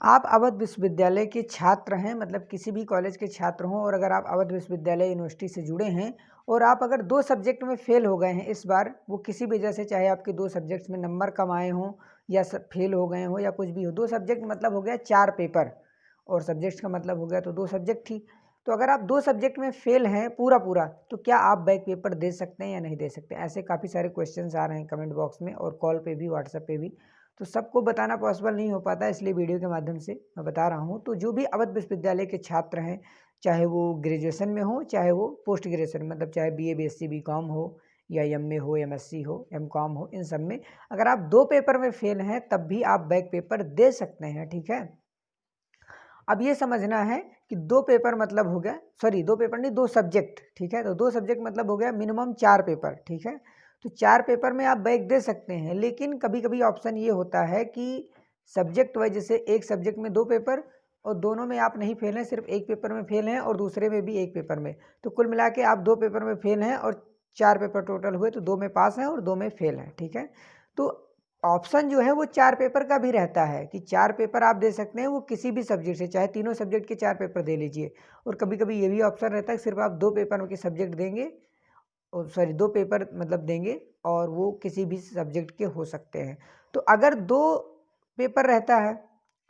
आप अवध विश्वविद्यालय के छात्र हैं, मतलब किसी भी कॉलेज के छात्र हों, और अगर आप अवध विश्वविद्यालय यूनिवर्सिटी से जुड़े हैं और आप अगर 2 सब्जेक्ट में फ़ेल हो गए हैं इस बार, वो किसी भी वजह से, चाहे आपके 2 सब्जेक्ट्स में नंबर कम आए हों या फ़ेल हो गए हों या कुछ भी हो, 2 सब्जेक्ट मतलब हो गया 4 पेपर, और सब्जेक्ट्स का मतलब हो गया तो 2 सब्जेक्ट ही। तो अगर आप 2 सब्जेक्ट में फ़ेल हैं पूरा-पूरा, तो क्या आप बैक पेपर दे सकते हैं या नहीं दे सकते? ऐसे काफ़ी सारे क्वेश्चंस आ रहे हैं कमेंट बॉक्स में और कॉल पे भी, व्हाट्सएप पे भी। तो सबको बताना पॉसिबल नहीं हो पाता, इसलिए वीडियो के माध्यम से मैं बता रहा हूँ। तो जो भी अवध विश्वविद्यालय के छात्र हैं, चाहे वो ग्रेजुएशन में हो, चाहे वो पोस्ट ग्रेजुएशन, मतलब चाहे बीए, बीएससी, बीकॉम हो या एमए हो, एमएससी हो, एमकॉम हो, इन सब में अगर आप 2 पेपर में फ़ेल हैं तब भी आप बैक पेपर दे सकते हैं, ठीक है? अब ये समझना है कि 2 पेपर मतलब हो गया, सॉरी 2 पेपर नहीं, 2 सब्जेक्ट, ठीक है? तो 2 सब्जेक्ट मतलब हो गया मिनिमम 4 पेपर, ठीक है? तो 4 पेपर में आप बैक दे सकते हैं, लेकिन कभी-कभी ऑप्शन ये होता है कि सब्जेक्ट वाइज़, जैसे एक सब्जेक्ट में 2 पेपर और दोनों में आप नहीं फेल हैं, सिर्फ एक पेपर में फेल हैं और दूसरे में भी एक पेपर में। तो कुल मिला के आप 2 पेपर में फेल हैं और 4 पेपर टोटल हुए, तो 2 में पास हैं और 2 में फेल हैं, ठीक है? तो ऑप्शन जो है वो 4 पेपर का भी रहता है कि 4 पेपर आप दे सकते हैं, वो किसी भी सब्जेक्ट से, चाहे तीनों सब्जेक्ट के 4 पेपर दे लीजिए। और कभी-कभी ये भी ऑप्शन रहता है कि सिर्फ आप 2 पेपर के सब्जेक्ट देंगे, और सॉरी 2 पेपर मतलब देंगे, और वो किसी भी सब्जेक्ट के हो सकते हैं। तो अगर 2 पेपर रहता है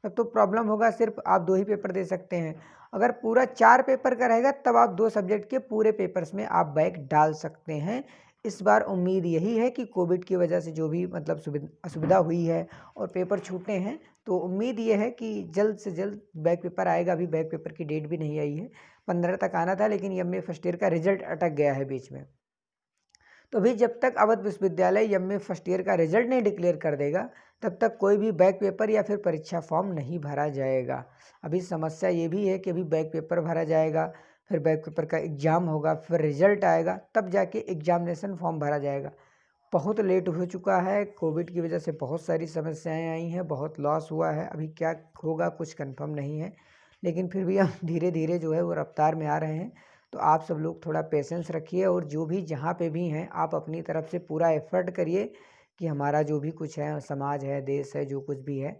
तब तो प्रॉब्लम होगा, सिर्फ आप 2 ही पेपर दे सकते हैं। अगर पूरा 4 पेपर का रहेगा तब आप 2 सब्जेक्ट के पूरे पेपर्स में आप बैक डाल सकते हैं। इस बार उम्मीद यही है कि कोविड की वजह से जो भी मतलब असुविधा हुई है और पेपर छूटे हैं, तो उम्मीद ये है कि जल्द से जल्द बैक पेपर आएगा। अभी बैक पेपर की डेट भी नहीं आई है, 15 तक आना था, लेकिन एमए फर्स्ट ईयर का रिजल्ट अटक गया है बीच में। तो अभी जब तक अवध विश्वविद्यालय एमए फर्स्ट ईयर का रिजल्ट नहीं डिक्लेयर कर देगा, तब तक कोई भी बैक पेपर या फिर परीक्षा फॉर्म नहीं भरा जाएगा। अभी समस्या ये भी है कि अभी बैक पेपर भरा जाएगा, फिर बैक पेपर का एग्ज़ाम होगा, फिर रिजल्ट आएगा, तब जाके एग्जामिनेशन फॉर्म भरा जाएगा। बहुत लेट हो चुका है, कोविड की वजह से बहुत सारी समस्याएं आई हैं, बहुत लॉस हुआ है। अभी क्या होगा कुछ कंफर्म नहीं है, लेकिन फिर भी हम धीरे धीरे जो है वो रफ्तार में आ रहे हैं। तो आप सब लोग थोड़ा पेशेंस रखिए, और जो भी जहाँ पे भी हैं आप अपनी तरफ से पूरा एफर्ट करिए कि हमारा जो भी कुछ है, समाज है, देश है, जो कुछ भी है,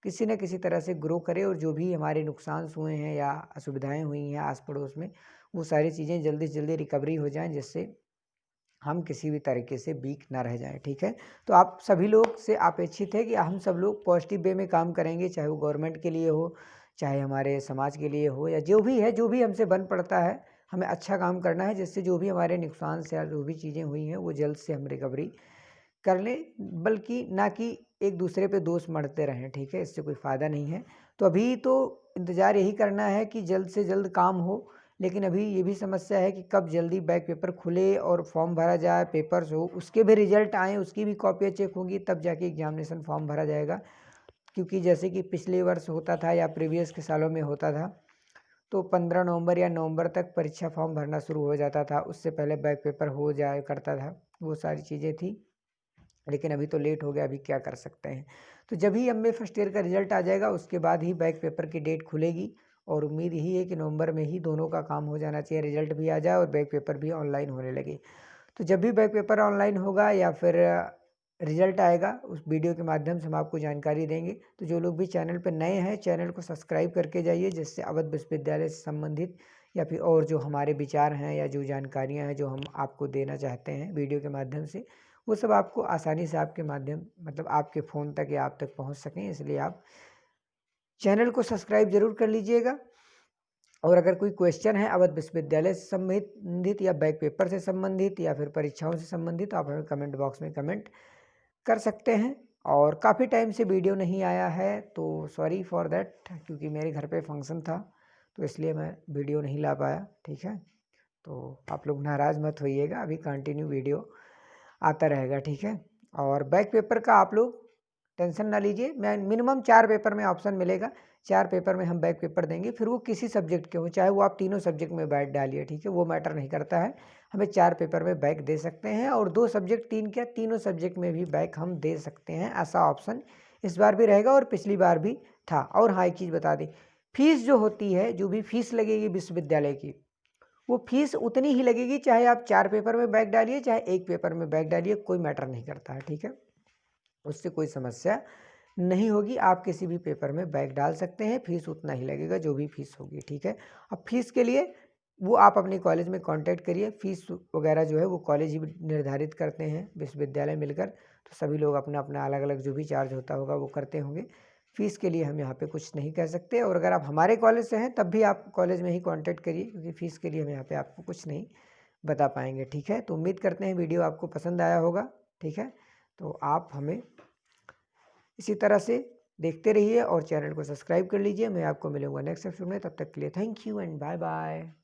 किसी न किसी तरह से ग्रो करे, और जो भी हमारे नुकसान हुए हैं या असुविधाएं हुई हैं आस पड़ोस में, वो सारी चीज़ें जल्दी से जल्दी रिकवरी हो जाएं, जिससे हम किसी भी तरीके से वीक ना रह जाएं, ठीक है? तो आप सभी लोग से अपेक्षित है कि हम सब लोग पॉजिटिव वे में काम करेंगे, चाहे वो गवर्नमेंट के लिए हो, चाहे हमारे समाज के लिए हो, या जो भी है, जो भी हमसे बन पड़ता है, हमें अच्छा काम करना है, जिससे जो भी हमारे नुकसान से या जो भी चीज़ें हुई हैं वो जल्द से हम रिकवरी कर लें, बल्कि ना कि एक दूसरे पे दोष मढ़ते रहें, ठीक है? इससे कोई फ़ायदा नहीं है। तो अभी तो इंतज़ार यही करना है कि जल्द से जल्द काम हो, लेकिन अभी ये भी समस्या है कि कब जल्दी बैक पेपर खुले और फॉर्म भरा जाए, पेपर्स हो, उसके भी रिजल्ट आएँ, उसकी भी कॉपियाँ चेक होंगी, तब जाके एग्जामिनेशन फॉर्म भरा जाएगा। क्योंकि जैसे कि पिछले वर्ष होता था या प्रीवियस के सालों में होता था, तो 15 नवंबर या नवंबर तक परीक्षा फॉर्म भरना शुरू हो जाता था, उससे पहले बैक पेपर हो जाया करता था। वो सारी चीज़ें थी, लेकिन अभी तो लेट हो गया, अभी क्या कर सकते हैं। तो जब ही एमए फर्स्ट ईयर का रिजल्ट आ जाएगा, उसके बाद ही बैक पेपर की डेट खुलेगी, और उम्मीद यही है कि नवंबर में ही दोनों का काम हो जाना चाहिए, रिजल्ट भी आ जाए और बैक पेपर भी ऑनलाइन होने लगे। तो जब भी बैक पेपर ऑनलाइन होगा या फिर रिजल्ट आएगा, उस वीडियो के माध्यम से हम आपको जानकारी देंगे। तो जो लोग भी चैनल पर नए हैं, चैनल को सब्सक्राइब करके जाइए, जिससे अवध विश्वविद्यालय से संबंधित या फिर और जो हमारे विचार हैं या जो जानकारियाँ हैं जो हम आपको देना चाहते हैं वीडियो के माध्यम से, वो सब आपको आसानी से आपके माध्यम, मतलब आपके फ़ोन तक या आप तक पहुंच सकें, इसलिए आप चैनल को सब्सक्राइब ज़रूर कर लीजिएगा। और अगर कोई क्वेश्चन है अवध विश्वविद्यालय से संबंधित या बैक पेपर से संबंधित या फिर परीक्षाओं से संबंधित, तो आप हमें कमेंट बॉक्स में कमेंट कर सकते हैं। और काफ़ी टाइम से वीडियो नहीं आया है, तो सॉरी फॉर दैट, क्योंकि मेरे घर पे फंक्शन था, तो इसलिए मैं वीडियो नहीं ला पाया, ठीक है? तो आप लोग नाराज़ मत होइएगा, अभी कंटिन्यू वीडियो आता रहेगा, ठीक है? और बैक पेपर का आप लोग टेंशन ना लीजिए, मैं मिनिमम 4 पेपर में ऑप्शन मिलेगा, 4 पेपर में हम बैक पेपर देंगे, फिर वो किसी सब्जेक्ट के हो, चाहे वो आप तीनों सब्जेक्ट में बैक डालिए, ठीक है? वो मैटर नहीं करता है, हमें 4 पेपर में बैक दे सकते हैं, और 2 सब्जेक्ट, 3 क्या तीनों सब्जेक्ट में भी बैक हम दे सकते हैं, ऐसा ऑप्शन इस बार भी रहेगा और पिछली बार भी था। और हाँ, एक चीज़ बता दें, फीस जो होती है, जो भी फीस लगेगी विश्वविद्यालय की, वो फीस उतनी ही लगेगी, चाहे आप 4 पेपर में बैक डालिए, चाहे 1 पेपर में बैक डालिए, कोई मैटर नहीं करता है, ठीक है? उससे कोई समस्या नहीं होगी, आप किसी भी पेपर में बैक डाल सकते हैं, फीस उतना ही लगेगा जो भी फीस होगी, ठीक है। अब फीस के लिए वो आप अपने कॉलेज में कांटेक्ट करिए, फीस वगैरह जो है वो कॉलेज ही निर्धारित करते हैं, विश्वविद्यालय मिलकर, तो सभी लोग अपना अपना अलग अलग जो भी चार्ज होता होगा वो करते होंगे। फ़ीस के लिए हम यहाँ पे कुछ नहीं कह सकते, और अगर आप हमारे कॉलेज से हैं तब भी आप कॉलेज में ही कांटेक्ट करिए, क्योंकि फ़ीस के लिए हम यहाँ पे आपको कुछ नहीं बता पाएंगे, ठीक है। तो उम्मीद करते हैं वीडियो आपको पसंद आया होगा, ठीक है। तो आप हमें इसी तरह से देखते रहिए और चैनल को सब्सक्राइब कर लीजिए। मैं आपको मिलूंगा नेक्स्ट एपिसोड में, तब तक के लिए thank you and bye bye.